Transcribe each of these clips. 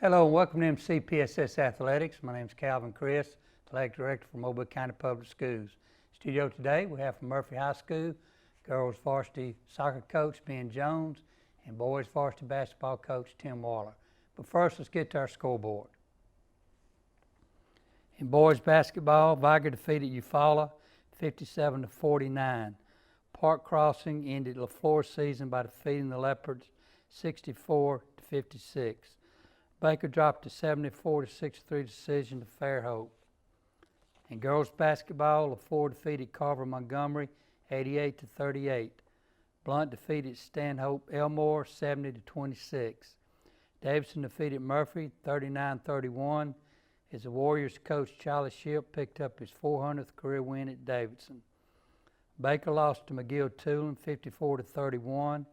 Hello and welcome to MCPSS Athletics. My name is Calvin Chris, Athletic Director for Mobile County Public Schools. Studio today we have from Murphy High School, girls varsity soccer coach Ben Jones and boys varsity basketball coach Tim Waller. But first, let's get to our scoreboard. In boys basketball, Viger defeated Eufaula 57-49. Park Crossing ended LaFleur's season by defeating the Leopards 64-56. Baker dropped a 74-63 decision to Fairhope. In girls basketball, LaFleur defeated Carver Montgomery 88-38. Blunt defeated Stanhope Elmore 70-26. Davidson defeated Murphy 39-31 as the Warriors coach Charlie Shipp picked up his 400th career win at Davidson. Baker lost to McGill-Tulane 54-31,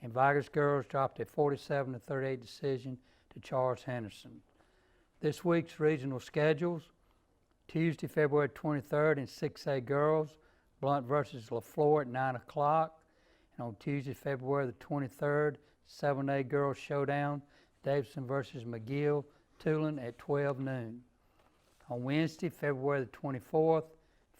and Viger's girls dropped a 47-38 decision to Charles Henderson. This week's regional schedules: Tuesday, February 23rd in 6A girls, Blunt versus LaFleur at 9 o'clock. And on Tuesday, February the 23rd, 7A girls showdown, Davidson versus McGill-Tulane at 12 noon. On Wednesday, February the 24th,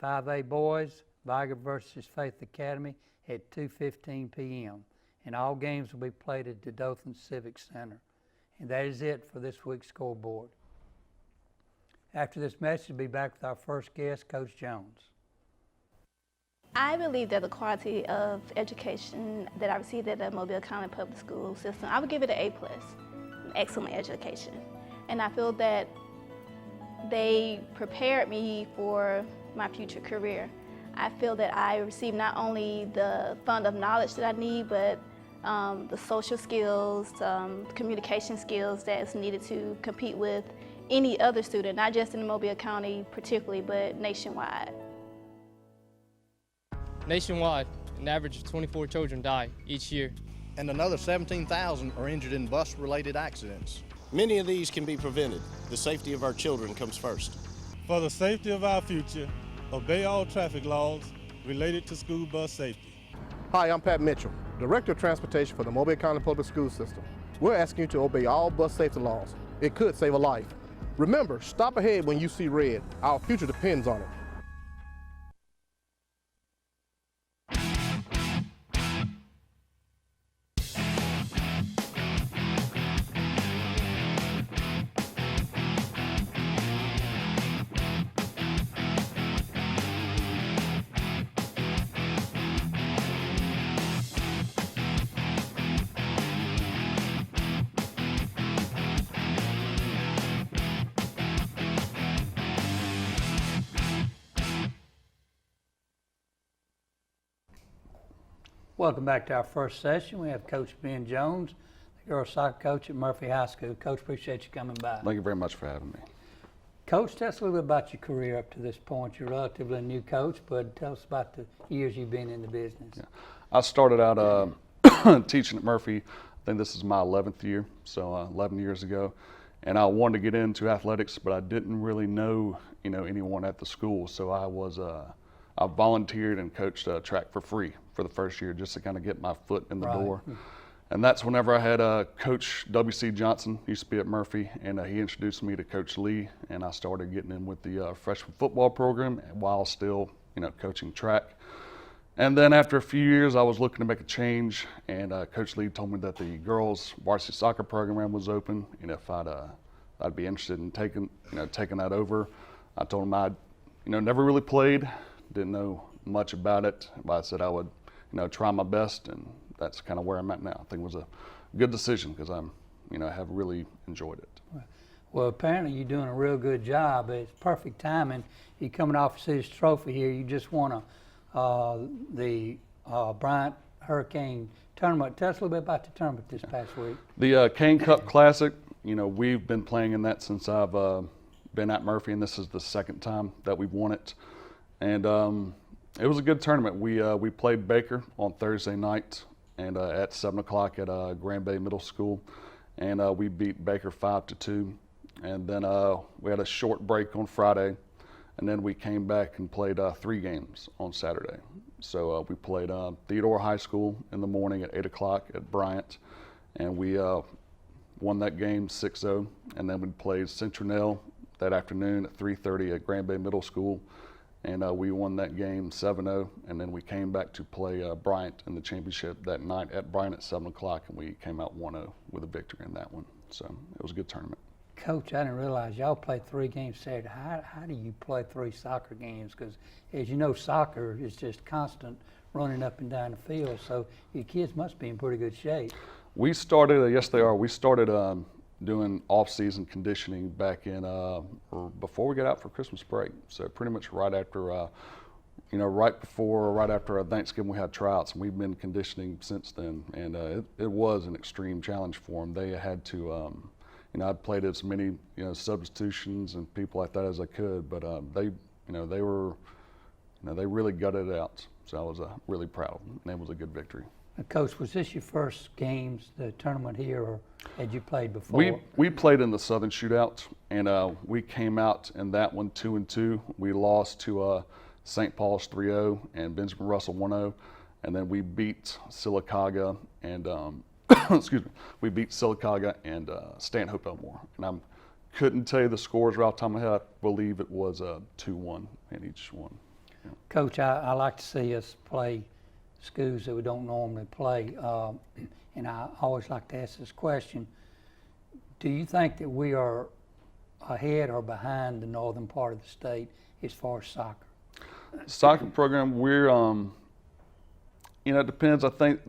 5A boys, Viger versus Faith Academy at 2:15 p.m. And all games will be played at the Dothan Civic Center. And that is it for this week's scoreboard. After this message, we'll be back with our first guest, Coach Jones. I believe that the quality of education that I received at the Mobile County Public School system, I would give it an A+, an excellent education. And I feel that they prepared me for my future career. I feel that I received not only the fund of knowledge that I need, but the social skills, communication skills that's needed to compete with any other student, not just in Mobile County particularly, but nationwide. Nationwide, an average of 24 children die each year. And another 17,000 are injured in bus-related accidents. Many of these can be prevented. The safety of our children comes first. For the safety of our future, obey all traffic laws related to school bus safety. Hi, I'm Pat Mitchell, Director of Transportation for the Mobile County Public School System. We're asking you to obey all bus safety laws. It could save a life. Remember, stop ahead when you see red. Our future depends on it. Welcome back to our first session. We have Coach Ben Jones, the girls soccer coach at Murphy High School. Coach, appreciate you coming by. Thank you very much for having me. Coach, tell us a little bit about your career up to this point. You're relatively a new coach, but tell us about the years you've been in the business. Yeah. I started out teaching at Murphy. I think this is my 11th year, so 11 years ago. And I wanted to get into athletics, but I didn't really know, anyone at the school. So I volunteered and coached track for free for the first year, just to kind of get my foot in the door. And that's whenever I had Coach W.C. Johnson, used to be at Murphy, and he introduced me to Coach Lee, and I started getting in with the freshman football program while still, coaching track. And then after a few years, I was looking to make a change, and Coach Lee told me that the girls' varsity soccer program was open, and if I'd be interested in taking that over. I told him I'd, never really played, didn't know much about it, but I said I would, try my best, and that's kind of where I'm at now. I think it was a good decision because I have really enjoyed it. Well, apparently you're doing a real good job. It's perfect timing. You're coming off a City's Trophy here. You just won the Bryant Hurricane tournament. Tell us a little bit about the tournament this past week. The Kane Cup Classic, we've been playing in that since I've been at Murphy, and this is the second time that we've won it. And it was a good tournament. We played Baker on Thursday night and at 7 o'clock at Grand Bay Middle School, and we beat Baker 5-2. And then we had a short break on Friday, and then we came back and played 3 games on Saturday. So we played Theodore High School in the morning at 8 o'clock at Bryant, and we won that game 6-0, and then we played Central that afternoon at 3:30 at Grand Bay Middle School, and we won that game 7-0, and then we came back to play Bryant in the championship that night at Bryant at 7 o'clock, and we came out 1-0 with a victory in that one. So it was a good tournament. Coach, I didn't realize y'all played 3 games Saturday. How do you play 3 soccer games? Because as you know, soccer is just constant running up and down the field, so your kids must be in pretty good shape. We started, yes they are, we started doing off-season conditioning back in, before we got out for Christmas break. So pretty much right after, right after Thanksgiving we had tryouts, and we've been conditioning since then. And it was an extreme challenge for them. They had to, I'd played as many, substitutions and people like that as I could, but they really gutted it out. So I was really proud of them, and it was a good victory. Coach, was this your first games, the tournament here, or had you played before? We played in the Southern Shootout, and we came out in that one 2-2. We lost to St. Paul's 3-0 and Benjamin Russell 1-0, and then we beat Sylacauga and we beat Sylacauga and Stanhope Elmore. And I couldn't tell you the scores right off the top of my head. I believe it was 2-1 in each one. Yeah. Coach, I like to see us play schools that we don't normally play, and I always like to ask this question: do you think that we are ahead or behind the northern part of the state as far as soccer? Soccer program, we're it depends. I think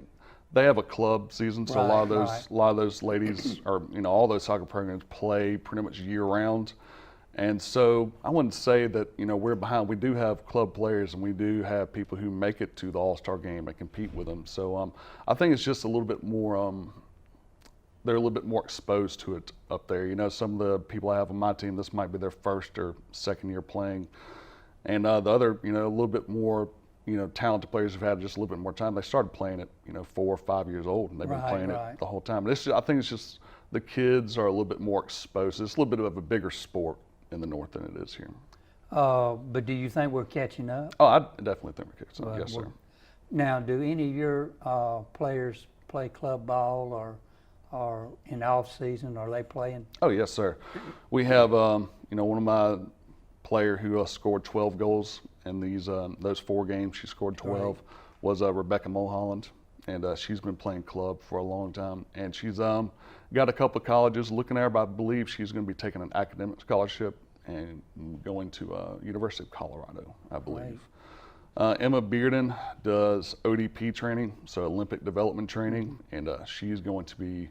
they have a club season, so a lot of those ladies or all those soccer programs play pretty much year round. And so I wouldn't say that we're behind. We do have club players, and we do have people who make it to the All-Star game and compete with them. So I think it's just a little bit more. They're a little bit more exposed to it up there. Some of the people I have on my team, this might be their first or second year playing, and the other, a little bit more, talented players have had just a little bit more time. They started playing at 4 or 5 years old, and they've been playing it the whole time. But I think it's just the kids are a little bit more exposed. It's a little bit of a bigger sport in the north than it is here. But do you think we're catching up? Oh, I definitely think we're catching up. Yes, sir. Now, do any of your players play club ball or in the off season? Are they playing? Oh, yes, sir. We have one of my player who scored 12 goals in those 4 games. She scored 12. Was Rebecca Mulholland, and she's been playing club for a long time. And she's got a couple of colleges looking at her, but I believe she's going to be taking an academic scholarship and going to University of Colorado, I believe. Emma Bearden does ODP training, so Olympic development training, and she's going to be,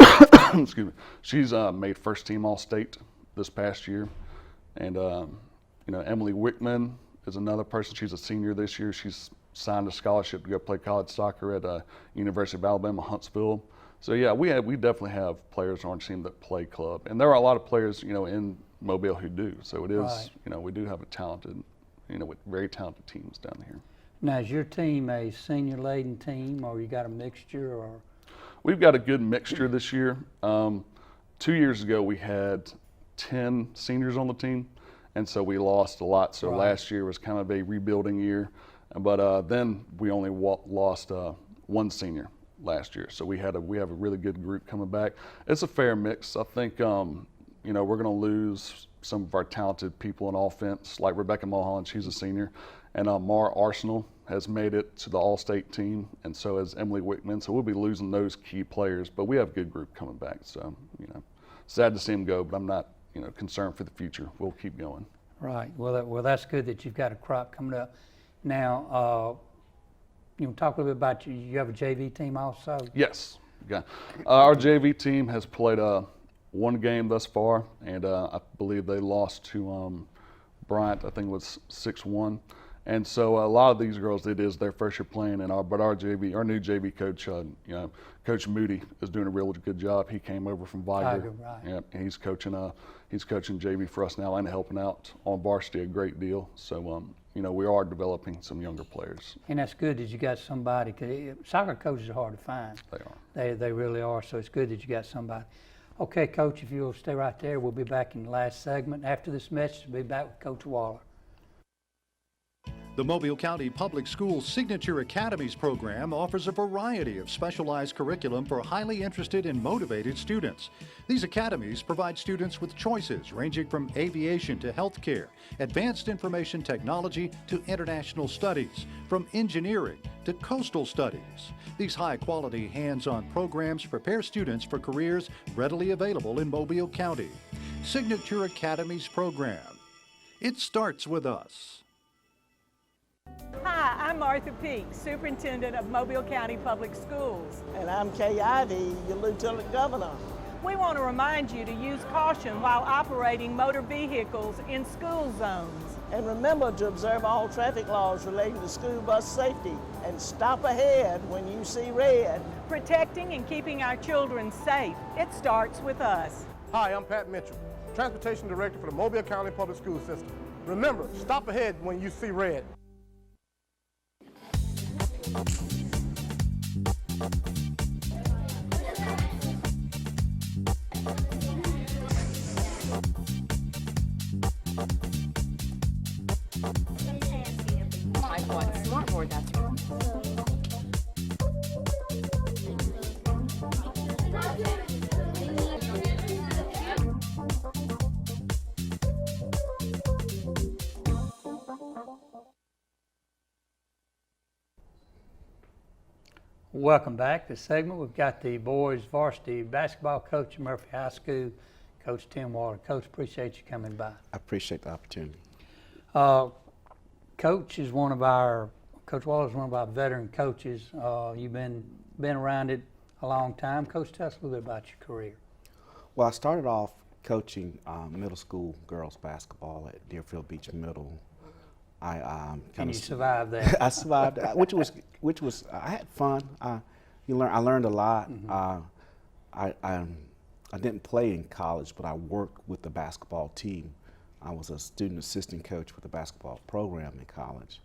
excuse me, she's made first team All-State this past year. And, Emily Wickman is another person. She's a senior this year. She's signed a scholarship to go play college soccer at University of Alabama, Huntsville. So yeah, we definitely have players on our team that play club, and there are a lot of players, in Mobile who do. So it is, we do have a talented, with very talented teams down here. Now, is your team a senior-laden team, or you got a mixture, or? We've got a good mixture this year. 2 years ago, we had 10 seniors on the team, and so we lost a lot. So last year was kind of a rebuilding year, but then we only lost 1 senior last year. So we have a really good group coming back. It's a fair mix. I think we're going to lose some of our talented people in offense, like Rebecca Mulholland. She's a senior, and Mara Arsenal has made it to the All-State team, and so has Emily Wickman. So we'll be losing those key players, but we have a good group coming back. So sad to see them go, but I'm not concerned for the future. We'll keep going. Right. Well, that's good that you've got a crop coming up. Now, talk a little bit about you have a JV team also? Yes. Okay. Our JV team has played 1 game thus far, and I believe they lost to Bryant. I think it was 6-1. And so a lot of these girls, it is their first year playing, and our new JV coach, Coach Moody, is doing a really good job. He came over from Viger, and he's coaching JV for us now and helping out on varsity a great deal. So we are developing some younger players. And that's good that you got somebody. 'Cause soccer coaches are hard to find. They are. They really are. So it's good that you got somebody. Okay, Coach, if you'll stay right there, we'll be back in the last segment. After this message, we'll be back with Coach Waller. The Mobile County Public Schools Signature Academies program offers a variety of specialized curriculum for highly interested and motivated students. These academies provide students with choices ranging from aviation to healthcare, advanced information technology to international studies, from engineering to coastal studies. These high-quality hands-on programs prepare students for careers readily available in Mobile County. Signature Academies program. It starts with us. Hi, I'm Martha Peak, Superintendent of Mobile County Public Schools. And I'm Kay Ivey, your Lieutenant Governor. We want to remind you to use caution while operating motor vehicles in school zones. And remember to observe all traffic laws relating to school bus safety and stop ahead when you see red. Protecting and keeping our children safe, it starts with us. Hi, I'm Pat Mitchell, Transportation Director for the Mobile County Public School System. Remember, stop ahead when you see red. I've got smartboard, that's Welcome back. This segment, we've got the boys varsity basketball coach at Murphy High School, Coach Tim Waller. Coach, appreciate you coming by. I appreciate the opportunity. Coach Waller is one of our veteran coaches. You've been around it a long time. Coach, tell us a little bit about your career. Well, I started off coaching middle school girls basketball at Deerfield Beach Middle. And you survived that. I survived, which was I had fun. I learned a lot. I didn't play in college, but I worked with the basketball team. I was a student assistant coach with the basketball program in college,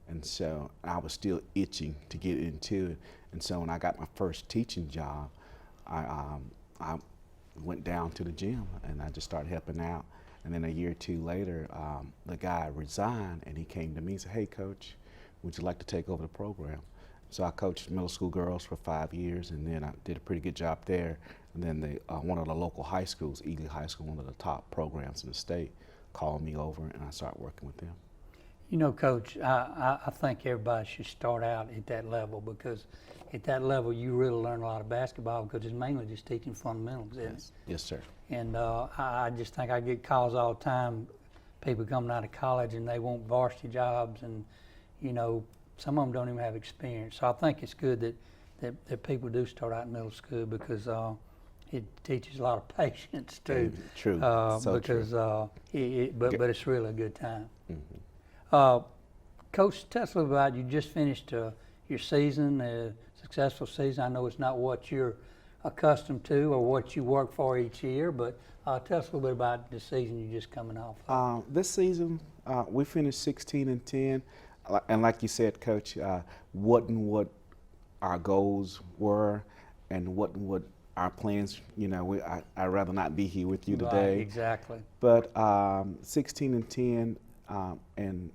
and so I was still itching to get into it. And so when I got my first teaching job, I went down to the gym and I just started helping out. And then a year or two later, the guy resigned, and he came to me and said, "Hey, Coach, would you like to take over the program?" So I coached middle school girls for 5 years, and then I did a pretty good job there. And then one of the local high schools, Ely High School, one of the top programs in the state, called me over, and I started working with them. You know, Coach, I think everybody should start out at that level, because at that level you really learn a lot of basketball, because it's mainly just teaching fundamentals, isn't it? Yes, sir. And I just think I get calls all the time, people coming out of college and they want varsity jobs, and you know, some of them don't even have experience. So I think it's good that people do start out in middle school, because it teaches a lot of patience too. True. So because true. But it's really a good time. Mm-hmm. Coach, tell us a little about, you just finished your season, a successful season. I know it's not what you're accustomed to or what you work for each year, but tell us a little bit about the season you're just coming off of. This season, we finished 16-10, and like you said, Coach, wasn't what our goals were, and what our plans. You know, I'd rather not be here with you today. Right, exactly. But 16-10, and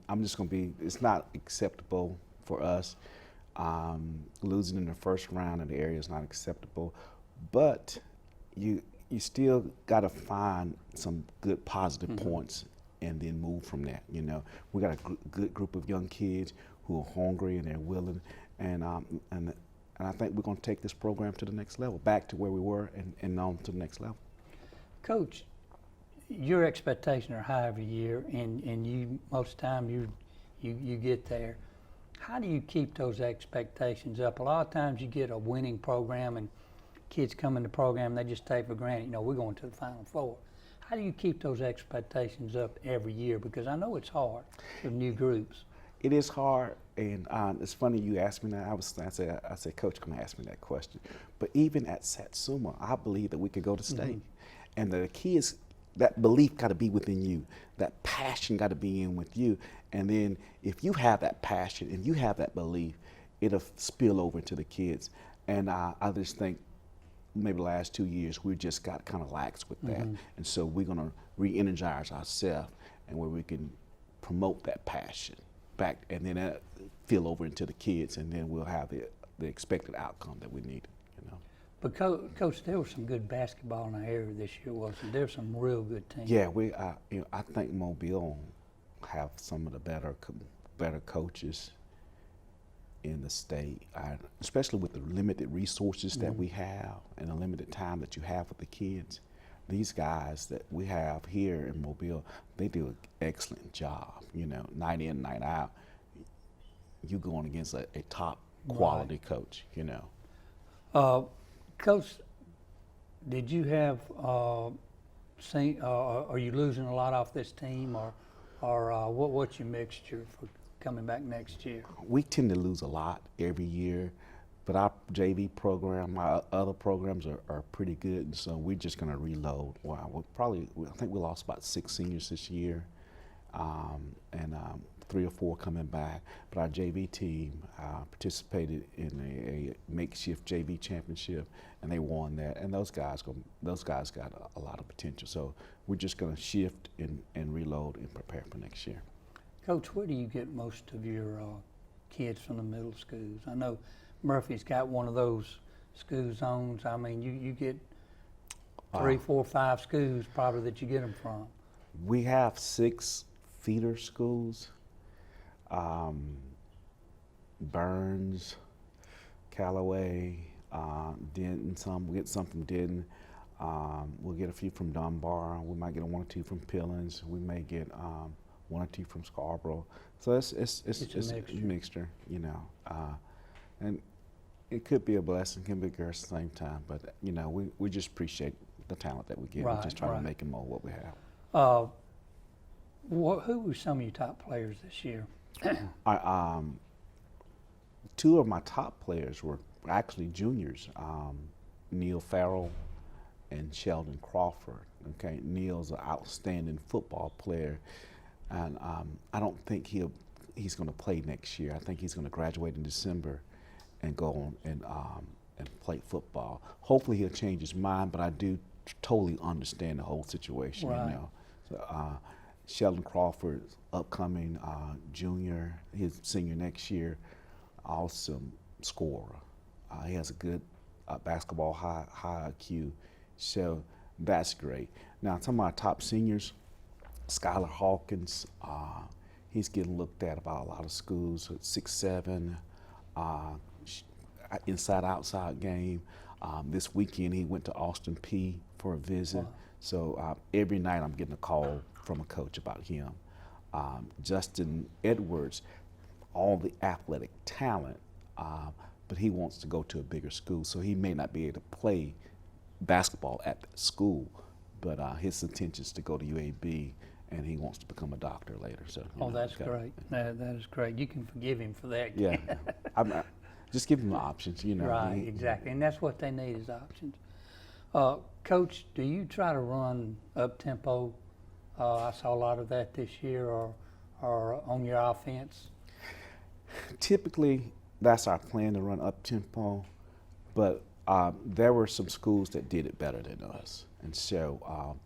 I'm just going to be. It's not acceptable for us. Losing in the first round in the area is not acceptable, but you still got to find some good positive points and then move from that. You know, we got a good group of young kids who are hungry and they're willing, and I think we're going to take this program to the next level, back to where we were and on to the next level. Coach, your expectations are high every year, and you most of the time you get there. How do you keep those expectations up? A lot of times you get a winning program and kids come in the program, they just take for granted, you know, we're going to the Final Four. How do you keep those expectations up every year? Because I know it's hard with new groups. It is hard, and it's funny you asked me that. I said, Coach, come ask me that question. But even at Satsuma, I believe that we could go to state. And the key is that belief got to be within you. That passion got to be in with you. And then if you have that passion and you have that belief, it'll spill over into the kids. And I just think maybe the last 2 years we just got kind of lax with that. And so we're going to re-energize ourselves, and where we can promote that passion. back, and then that fill over into the kids, and then we'll have the expected outcome that we need. But Coach, there was some good basketball in our area this year, wasn't there? Some real good teams. Yeah, I think Mobile have some of the better coaches in the state, especially with the limited resources that we have and the limited time that you have with the kids. These guys that we have here in Mobile, they do an excellent job. Night in, night out, you going against a top quality coach. Coach, did you have are you losing a lot off this team, or what's your mixture for coming back next year? We tend to lose a lot every year, but our JV program, our other programs are pretty good, and so we're just going to reload. Well, I think we lost about 6 seniors this year, and 3 or 4 coming back. But our JV team participated in a makeshift JV championship, and they won that. And those guys got a lot of potential. So we're just going to shift and reload and prepare for next year. Coach, where do you get most of your kids from the middle schools? I know Murphy's got one of those school zones. I mean, you get 3, 4, 5 schools probably that you get them from. We have 6 feeder schools. Burns, Callaway, Denton, we get some from Denton. We'll get a few from Dunbar. We might get 1 or 2 from Pillins. We may get 1 or 2 from Scarborough. So it's a mixture, and it could be a blessing, can be a curse at the same time. But we just appreciate the talent that we get. Right, we just try to make them all what we have. Who were some of your top players this year? 2 of my top players were actually juniors, Neil Farrell and Sheldon Crawford. Okay, Neil's an outstanding football player, and I don't think he's going to play next year. I think he's going to graduate in December and go on and play football. Hopefully he'll change his mind, but I do totally understand the whole situation. Right. So, Sheldon Crawford's upcoming junior, his senior next year, awesome scorer. He has a good basketball high IQ, so that's great. Now, some of my top seniors, Skylar Hawkins, he's getting looked at by a lot of schools, 6'7", inside-outside game. This weekend he went to Austin Peay for a visit. Wow. So every night I'm getting a call from a coach about him. Justin Edwards, all the athletic talent, but he wants to go to a bigger school, so he may not be able to play basketball at the school, but his intention is to go to UAB, and he wants to become a doctor later. So. That's great. That is great. You can forgive him for that. Yeah, just give him the options, Right, exactly, and that's what they need is options. Coach, do you try to run up-tempo? I saw a lot of that this year, or on your offense. Typically, that's our plan, to run up-tempo, but there were some schools that did it better than us. And so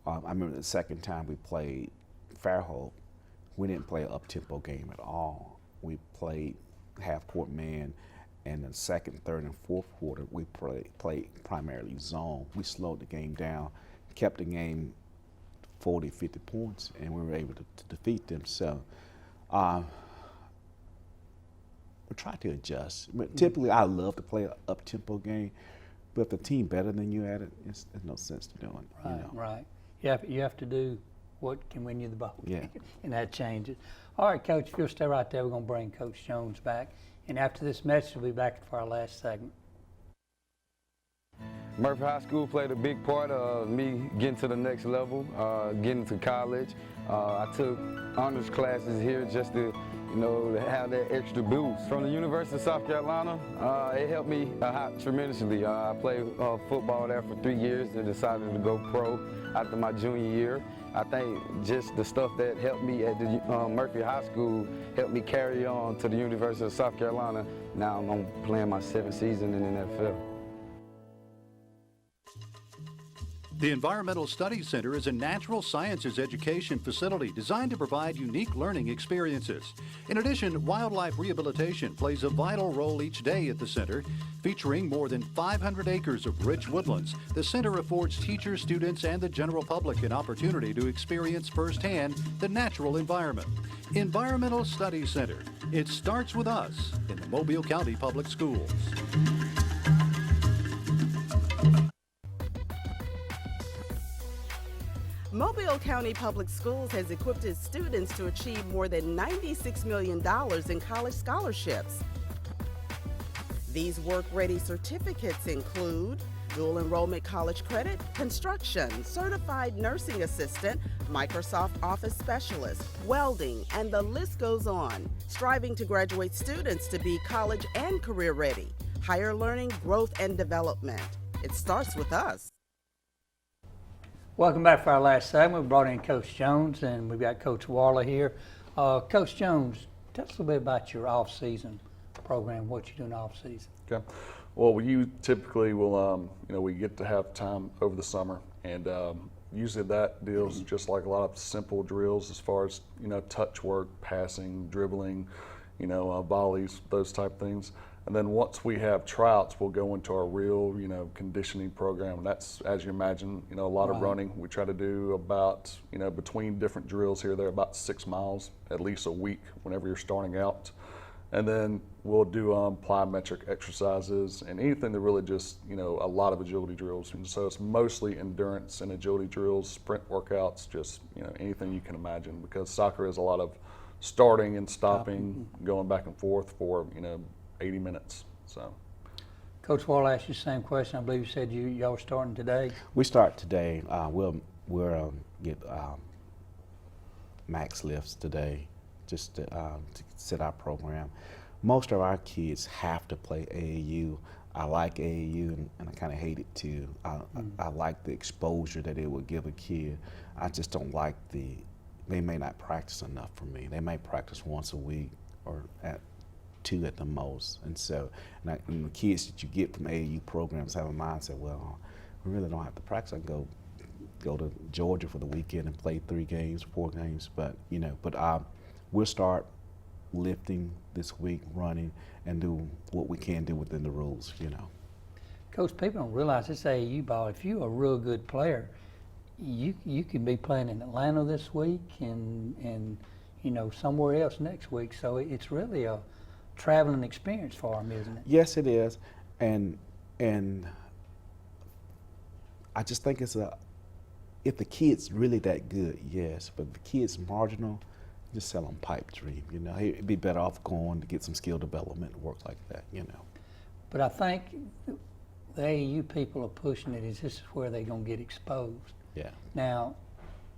I remember the second time we played Fairhope, we didn't play an up-tempo game at all. We played half-court man, and the second, third, and fourth quarter, we played primarily zone. We slowed the game down, kept the game 40, 50 points, and we were able to defeat them. So we try to adjust. But typically, I love to play an up-tempo game, but if the team better than you at it, there's no sense to doing it. Right, right. You have to do what can win you the ball. Yeah. And that changes. All right, Coach, if you'll stay right there, we're going to bring Coach Jones back. And after this message, we'll be back for our last segment. Murphy High School played a big part of me getting to the next level, getting to college. I took honors classes here just to, to have that extra boost. From the University of South Carolina, it helped me out tremendously. I played football there for 3 years and decided to go pro after my junior year. I think just the stuff that helped me at the Murphy High School helped me carry on to the University of South Carolina. Now I'm playing my 7th season in the NFL. The Environmental Studies Center is a natural sciences education facility designed to provide unique learning experiences. In addition, wildlife rehabilitation plays a vital role each day at the center. Featuring more than 500 acres of rich woodlands, the center affords teachers, students, and the general public an opportunity to experience firsthand the natural environment. Environmental Studies Center. It starts with us in the Mobile County Public Schools. Mobile County Public Schools has equipped its students to achieve more than $96 million in college scholarships. These work-ready certificates include dual enrollment college credit, construction, certified nursing assistant, Microsoft Office specialist, welding, and the list goes on. Striving to graduate students to be college and career ready. Higher learning, growth, and development. It starts with us. Welcome back for our last segment. We brought in Coach Jones, and we've got Coach Waller here. Coach Jones, tell us a little bit about your off-season program, what you do in off-season. Okay. Well, you typically will, we get to have time over the summer, and usually that deals just like a lot of simple drills as far as, touch work, passing, dribbling, volleys, those type things. And then once we have tryouts, we'll go into our real, conditioning program. And that's, as you imagine, a lot of running. We try to do about, between different drills here, they're about 6 miles at least a week whenever you're starting out. And then we'll do plyometric exercises and anything that really just, a lot of agility drills. And so it's mostly endurance and agility drills, sprint workouts, just, anything you can imagine, because soccer is a lot of starting and stopping, going back and forth for, 80 minutes. So, Coach Wall asked you the same question. I believe you said y'all were starting today. We start today. We'll get max lifts today, just to set our program. Most of our kids have to play AAU. I like AAU, and I kind of hate it too. I like the exposure that it would give a kid. I just don't like they may not practice enough for me. They may practice once a week or at 2 at the most. And so, and the kids that you get from AAU programs have a mindset, well, we really don't have to practice. I can go to Georgia for the weekend and play 3 games, 4 games. But, we'll start lifting this week, running, and do what we can do within the rules, Coach, people don't realize this AAU ball, if you're a real good player, you can be playing in Atlanta this week and somewhere else next week. So it's really a traveling experience for them, isn't it? Yes, it is, and I just think if the kid's really that good, yes, but if the kid's marginal, just sell them pipe dream. He'd be better off going to get some skill development and work like that. But I think the AAU people are pushing it. This is where they're going to get exposed. Yeah. Now,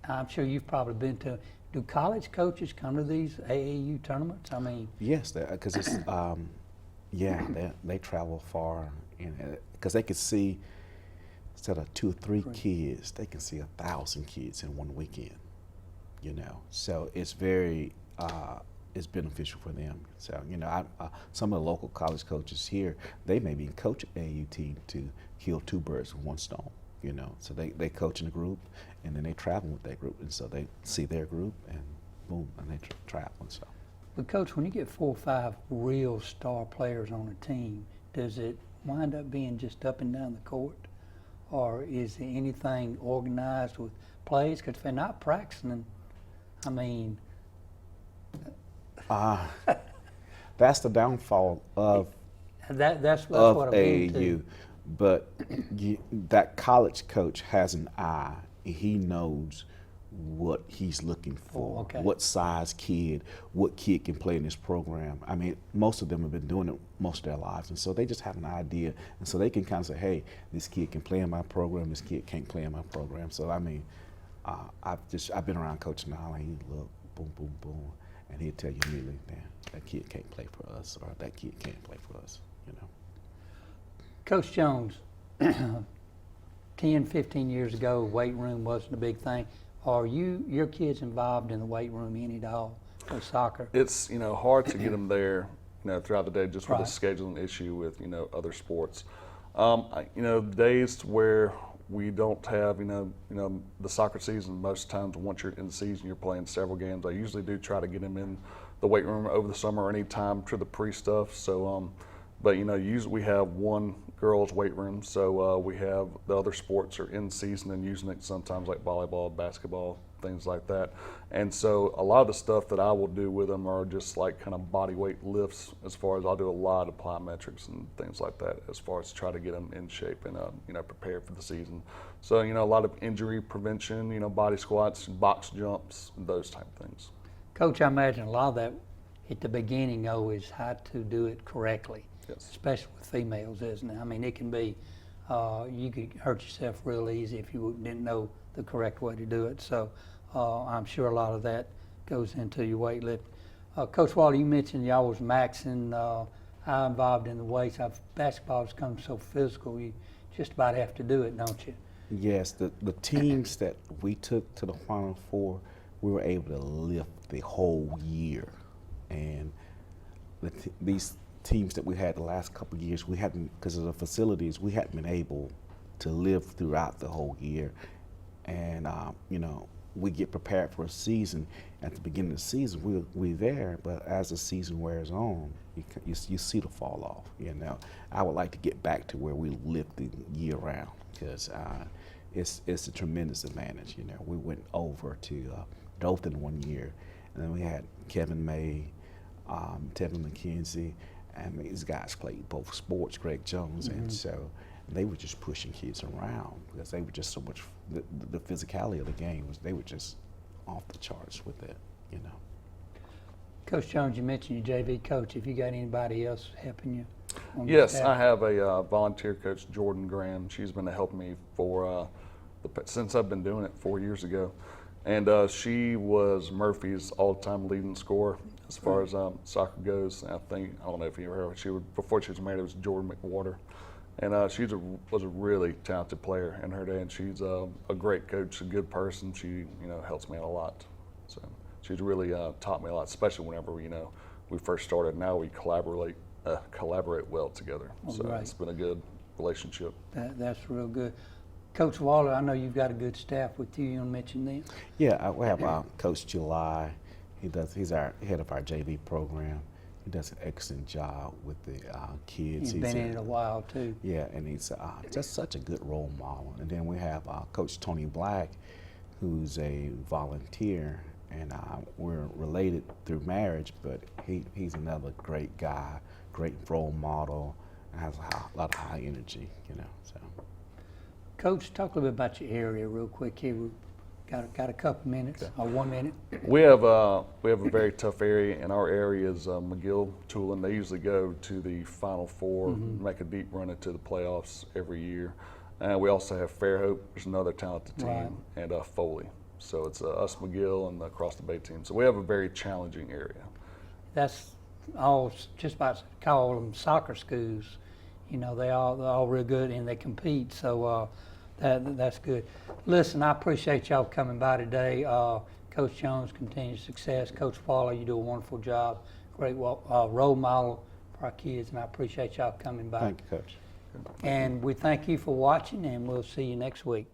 I'm sure you've probably been to. Do college coaches come to these AAU tournaments? I mean, yes, because it's they travel far, because they can see instead of 2 or 3 kids, they can see 1,000 kids in one weekend. So it's very it's beneficial for them. So some of the local college coaches here, they may be coaching AAU team to kill 2 birds with 1 stone. So they coach in a group, and then they travel with that group, and so they see their group, and boom, and they travel and stuff. But Coach, when you get 4 or 5 real star players on a team, does it wind up being just up and down the court, or is there anything organized with plays? Because if they're not practicing, I mean, that's the downfall of that's what I'm AAU. But that college coach has an eye. He knows what he's looking for, what size kid, what kid can play in this program. I mean, most of them have been doing it most of their lives, and so they just have an idea, and so they can kind of say, hey, this kid can play in my program, this kid can't play in my program. So I mean, I've been around Coach Nile, and he look, boom, boom, boom, and he'll tell you immediately, man, that kid can't play for us, or that kid can't play for us, Coach Jones, 10, 15 years ago, weight room wasn't a big thing. Are your kids involved in the weight room any at all for soccer? It's hard to get them there throughout the day just with a scheduling issue with other sports. Days where we don't have, the soccer season. Most times, once you're in the season, you're playing several games. I usually do try to get them in the weight room over the summer or any time to the pre-stuff. So, but usually we have one girls' weight room. So we have the other sports are in season and using it sometimes, like volleyball, basketball, things like that. And so a lot of the stuff that I will do with them are just like kind of body weight lifts, as far as I'll do a lot of plyometrics and things like that, as far as try to get them in shape and prepared for the season. So a lot of injury prevention, body squats, box jumps, those type of things. Coach, I imagine a lot of that at the beginning though is how to do it correctly. Yes. Especially with females, isn't it? I mean, it can be, you could hurt yourself real easy if you didn't know the correct way to do it. So I'm sure a lot of that goes into your weightlifting. Coach Waller, you mentioned y'all was maxing how involved in the weights. Basketball has come so physical, you just about have to do it, don't you? Yes, the teams that we took to the Final Four, we were able to lift the whole year. And these teams that we had the last couple of years, we hadn't, because of the facilities, we hadn't been able to live throughout the whole year. And we get prepared for a season. At the beginning of the season, we're there, but as the season wears on, you see the fall off. I would like to get back to where we lifting year round, because it's a tremendous advantage. We went over to Dothan one year, and then we had Kevin May, Tevin McKenzie, and these guys played both sports, Greg Jones, and so they were just pushing kids around because they were just so much, the physicality of the game they were just off the charts with it, Coach Jones, you mentioned your JV coach. Have you got anybody else helping you? Yes, I have a volunteer coach, Jordan Graham. She's been helping me for since I've been doing it 4 years ago. And she was Murphy's all-time leading scorer as far as soccer goes. I don't know if you ever heard her. Before she was married, it was Jordan McWhorter. And she was a really talented player in her day, and she's a great coach, a good person. She helps me out a lot. So she's really taught me a lot, especially whenever we first started. Now we collaborate well together. So it's been a good relationship. That's real good. Coach Waller, I know you've got a good staff with you. You want to mention them? Yeah, we have Coach July. He's our head of our JV program. He does an excellent job with the kids. He's been in it a while too. Yeah, and he's just such a good role model. And then we have Coach Tony Black, who's a volunteer, and we're related through marriage, but he's another great guy, great role model, and has a lot of high energy, So. Coach, talk a little bit about your area real quick here. We've got a couple minutes, or 1 minute. We have a very tough area, and our area is McGill, Tulane. They usually go to the Final Four, make a deep run into the playoffs every year. And we also have Fairhope, there's another talented team, and Foley. So it's us, McGill, and the Across the Bay team. So we have a very challenging area. That's all, just about call them soccer schools. They're all real good and they compete. So that's good. Listen, I appreciate y'all coming by today. Coach Jones, continued success. Coach Waller, you do a wonderful job. Great role model for our kids, and I appreciate y'all coming by. Thank you, Coach. And we thank you for watching, and we'll see you next week.